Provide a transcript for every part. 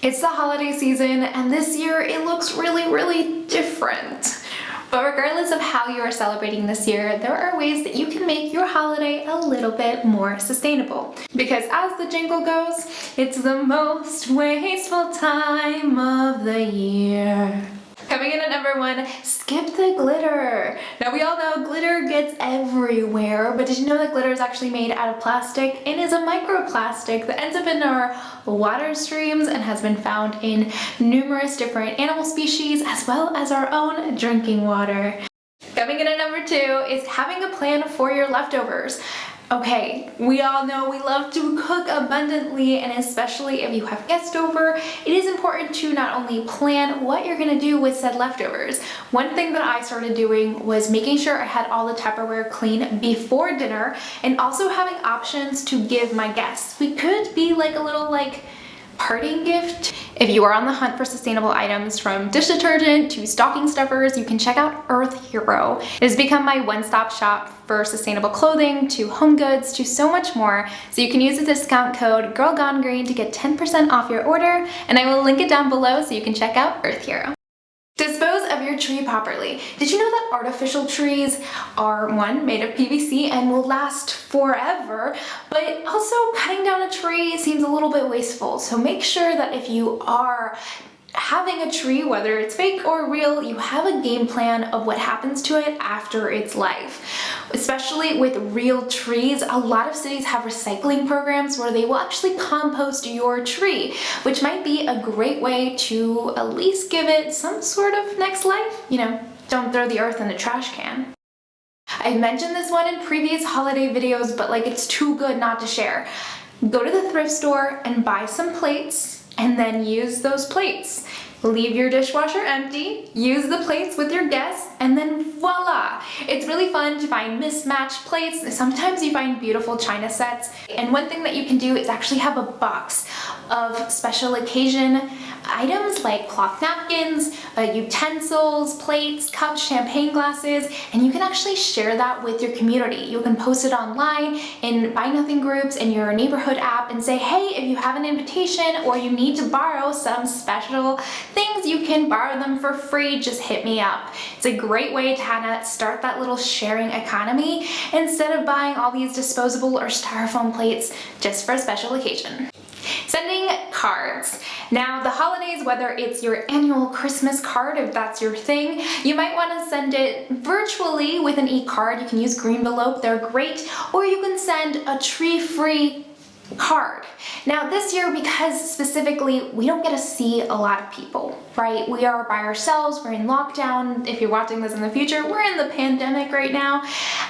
It's the holiday season, and this year it looks really different. But regardless of how you are celebrating this year, there are ways that you can make your holiday a little bit more sustainable. Because as the jingle goes, it's the most wasteful time of the year. Coming in at number 1, skip the glitter. Now we all know glitter gets everywhere, but did you know that glitter is actually made out of plastic? It is a microplastic that ends up in our water streams and has been found in numerous different animal species as well as our own drinking water. Coming in at number 2 is having a plan for your leftovers. Okay, we all know we love to cook abundantly, and especially if you have guests over, it is important to not only plan what you're gonna do with said leftovers. One thing that I started doing was making sure I had all the Tupperware clean before dinner, and also having options to give my guests. We could be like a little parting gift. If you are on the hunt for sustainable items from dish detergent to stocking stuffers, you can check out Earth Hero. It has become my one-stop shop for sustainable clothing to home goods to so much more. So you can use the discount code GIRLGONEGREEN to get 10% off your order, and I will link it down below so you can check out Earth Hero. Dispose of your tree properly. Did you know that artificial trees are, one, made of PVC and will last forever, but also cutting down a tree seems a little bit wasteful. So make sure that if you are having a tree, whether it's fake or real, you have a game plan of what happens to it after its life. Especially with real trees, a lot of cities have recycling programs where they will actually compost your tree, which might be a great way to at least give it some sort of next life. You know, don't throw the earth in the trash can. I mentioned this one in previous holiday videos, but it's too good not to share. Go to the thrift store and buy some plates, and then use those plates. Leave your dishwasher empty, use the plates with your guests, and then voila! It's really fun to find mismatched plates. Sometimes you find beautiful china sets. And one thing that you can do is actually have a box of special occasion items like cloth napkins, utensils, plates, cups, champagne glasses, and you can actually share that with your community. You can post it online in Buy Nothing groups in your neighborhood app and say, hey, if you have an invitation or you need to borrow some special things, you can borrow them for free, just hit me up. It's a great way to kind of start that little sharing economy instead of buying all these disposable or styrofoam plates just for a special occasion. Sending cards. Now the holidays, whether it's your annual Christmas card, if that's your thing, you might want to send it virtually with an e-card. You can use Greenvelope, they're great, or you can send a tree-free card. Now this year, because specifically we don't get to see a lot of people, right? We are by ourselves, we're in lockdown. If you're watching this in the future, we're in the pandemic right now.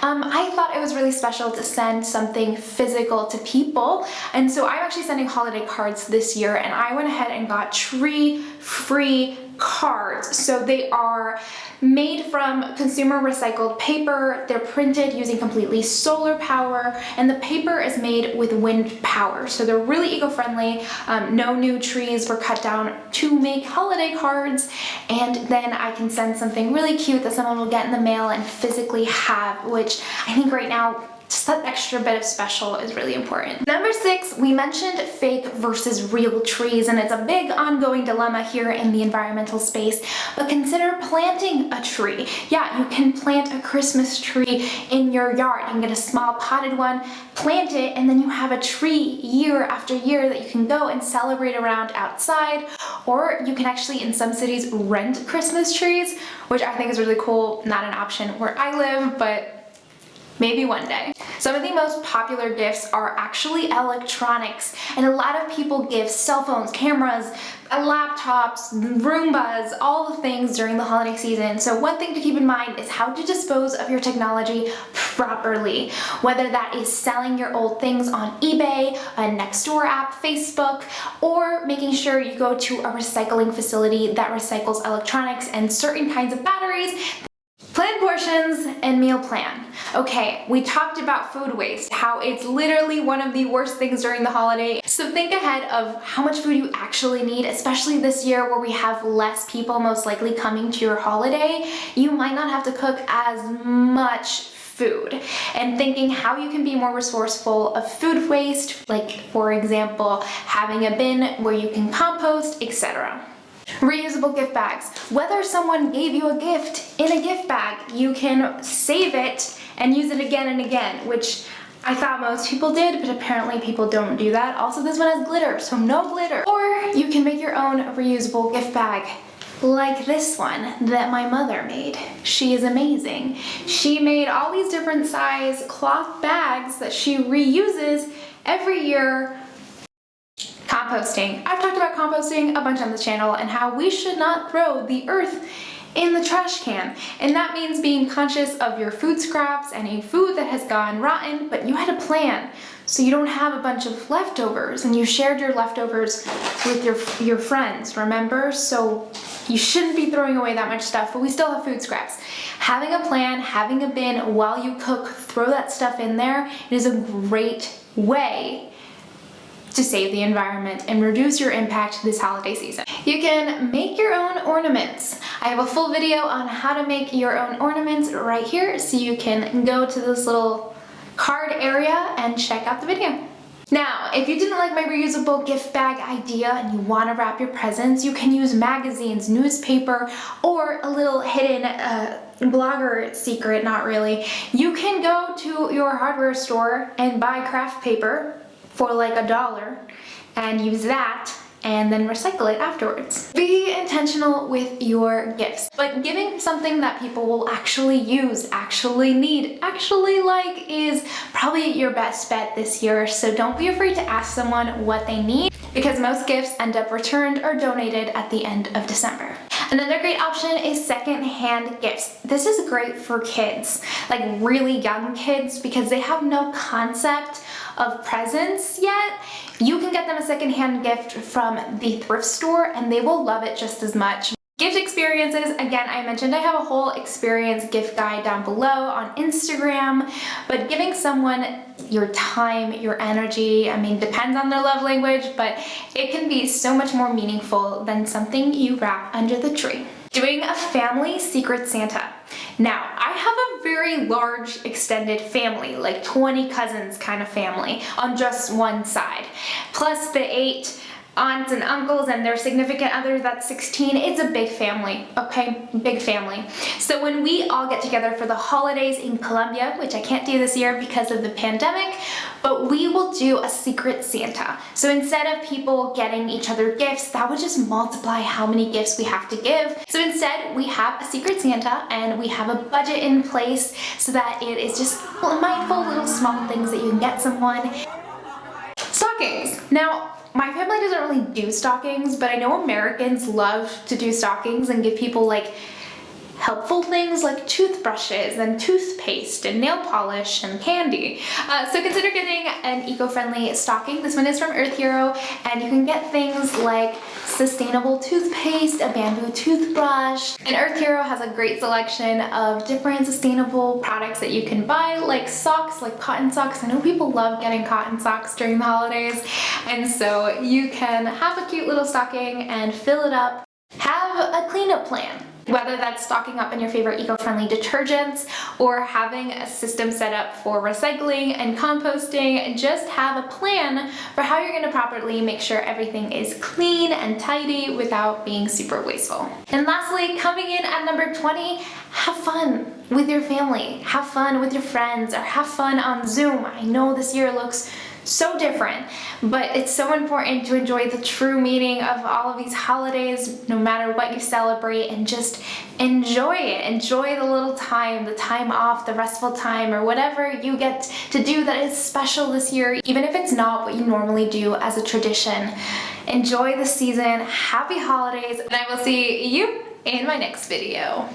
I thought it was really special to send something physical to people, and so I'm actually sending holiday cards this year, and I went ahead and got tree-free cards. So they are made from consumer recycled paper, they're printed using completely solar power, and the paper is made with wind power. So they're really eco-friendly. No new trees were cut down to make holiday cards, and then I can send something really cute that someone will get in the mail and physically have, which I think right now just that extra bit of special is really important. Number 6, we mentioned fake versus real trees, and it's a big ongoing dilemma here in the environmental space, but consider planting a tree. Yeah, you can plant a Christmas tree in your yard. You can get a small potted one, plant it, and then you have a tree year after year that you can go and celebrate around outside, or you can actually in some cities rent Christmas trees, which I think is really cool. Not an option where I live, but maybe one day. Some of the most popular gifts are actually electronics, and a lot of people give cell phones, cameras, laptops, Roombas, all the things during the holiday season. So one thing to keep in mind is how to dispose of your technology properly, whether that is selling your old things on eBay, a Nextdoor app, Facebook, or making sure you go to a recycling facility that recycles electronics and certain kinds of batteries. Plan portions and meal plan. Okay, we talked about food waste, how it's literally one of the worst things during the holiday. So think ahead of how much food you actually need, especially this year where we have less people most likely coming to your holiday. You might not have to cook as much food and thinking how you can be more resourceful of food waste, like for example, having a bin where you can compost, etc. Reusable gift bags. Whether someone gave you a gift in a gift bag, you can save it and use it again and again, which I thought most people did, but apparently people don't do that. Also, this one has glitter, so no glitter. Or you can make your own reusable gift bag, like this one that my mother made. She is amazing. She made all these different size cloth bags that she reuses every year. Composting. I've talked about composting a bunch on this channel and how we should not throw the earth in the trash can. And that means being conscious of your food scraps, any food that has gone rotten, but you had a plan. So you don't have a bunch of leftovers, and you shared your leftovers with your friends, remember? So you shouldn't be throwing away that much stuff, but we still have food scraps. Having a plan, having a bin while you cook, throw that stuff in there. It is a great way to save the environment and reduce your impact this holiday season. You can make your own ornaments. I have a full video on how to make your own ornaments right here, so you can go to this little card area and check out the video. Now, if you didn't like my reusable gift bag idea and you want to wrap your presents, you can use magazines, newspaper, or a little hidden blogger secret, not really. You can go to your hardware store and buy craft paper for like $1 and use that and then recycle it afterwards. Be intentional with your gifts, but giving something that people will actually use, actually need, actually like is probably your best bet this year. So don't be afraid to ask someone what they need, because most gifts end up returned or donated at the end of December. Another great option is second-hand gifts. This is great for kids, like really young kids, because they have no concept of presents yet. You can get them a second-hand gift from the thrift store and they will love it just as much. Gift experiences, again, I mentioned I have a whole experience gift guide down below on Instagram, but giving someone your time, your energy, I mean, depends on their love language, but it can be so much more meaningful than something you wrap under the tree. Doing a family secret Santa. Now, I have a very large extended family, like 20 cousins kind of family on just one side, plus the 8 aunts and uncles and their significant others, that's 16. It's a big family, okay? Big family. So when we all get together for the holidays in Colombia, which I can't do this year because of the pandemic, but we will do a secret Santa. So instead of people getting each other gifts, that would just multiply how many gifts we have to give. So instead, we have a secret Santa and we have a budget in place so that it is just mindful little small things that you can get someone. Stockings. Now, my family doesn't really do stockings, but I know Americans love to do stockings and give people like helpful things like toothbrushes and toothpaste and nail polish and candy. So consider getting an eco-friendly stocking. This one is from Earth Hero, and you can get things like sustainable toothpaste, a bamboo toothbrush, and Earth Hero has a great selection of different sustainable products that you can buy, like socks, like cotton socks. I know people love getting cotton socks during the holidays, and so you can have a cute little stocking and fill it up. Have a cleanup plan. Whether that's stocking up on your favorite eco-friendly detergents or having a system set up for recycling and composting, just have a plan for how you're going to properly make sure everything is clean and tidy without being super wasteful. And lastly, coming in at number 20, have fun with your family, have fun with your friends, or have fun on Zoom. I know this year looks so different, but it's so important to enjoy the true meaning of all of these holidays, no matter what you celebrate, and just enjoy it. Enjoy the little time, the time off, the restful time, or whatever you get to do that is special this year, even if it's not what you normally do as a tradition. Enjoy the season, happy holidays, and I will see you in my next video.